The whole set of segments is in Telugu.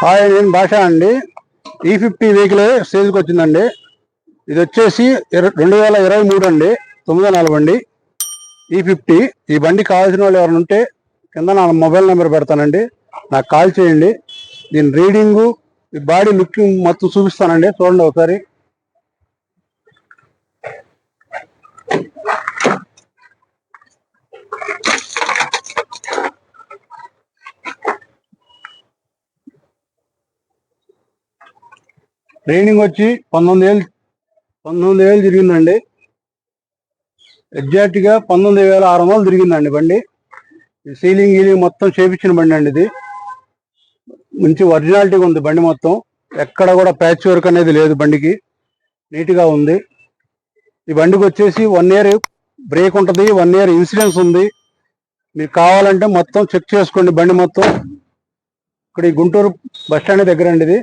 హాయ్, నేను భాష అండి. E50 వెహికల్ స్టేజ్కి వచ్చిందండి. ఇది వచ్చేసి 2023 అండి, 9వ నెల బండి E50. ఈ బండి కావాల్సిన వాళ్ళు ఎవరైనా ఉంటే కింద నా మొబైల్ నెంబర్ పెడతానండి, నాకు కాల్ చేయండి. దీని రీడింగు, ఈ బాడీ లుకింగ్ మొత్తం చూపిస్తానండి, చూడండి ఒకసారి. రీడింగ్ వచ్చి 19,000 తిరిగిందండి. ఎగ్జాక్ట్గా 19,600 తిరిగిందండి బండి. సీలింగ్ గీలింగ్ మొత్తం చేపించిన బండి అండి. ఇది మంచి ఒరిజినాలిటీగా ఉంది బండి మొత్తం. ఎక్కడ కూడా ప్యాచ్ వర్క్ అనేది లేదు బండికి, నీట్గా ఉంది. ఈ బండికి వచ్చేసి 1 ఇయర్ బ్రేక్ ఉంటుంది, 1 ఇయర్ ఇన్సూరెన్స్ ఉంది. మీకు కావాలంటే మొత్తం చెక్ చేసుకోండి బండి మొత్తం. ఇక్కడ ఈ గుంటూరు బస్టాండ్ దగ్గర అండి ఇది.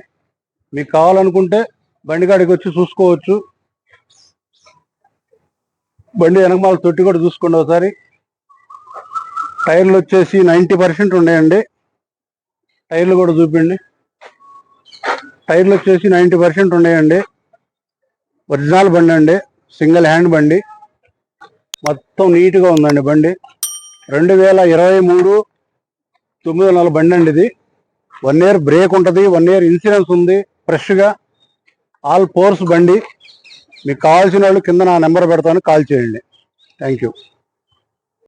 మీకు కావాలనుకుంటే బండి కాడికి వచ్చి చూసుకోవచ్చు. బండి వెనకమాల తొట్టి కూడా చూసుకోండి ఒకసారి. టైర్లు వచ్చేసి 90% ఉన్నాయండి. టైర్లు కూడా చూపిండి. టైర్లు వచ్చేసి 90% ఉన్నాయండి. ఒరిజినల్ బండి అండి, సింగిల్ హ్యాండ్ బండి. మొత్తం నీట్గా ఉందండి బండి. 2023 9వ నెల బండి అండి ఇది. 1 ఇయర్ బ్రేక్ ఉంటుంది, 1 ఇయర్ ఇన్సూరెన్స్ ఉంది. ఫ్రెష్గా ఆల్ ఫోర్స్ బండి. మీకు కావాల్సిన వాళ్ళు కింద నా నెంబర్ పెడతాను, కాల్ చేయండి. Thank you.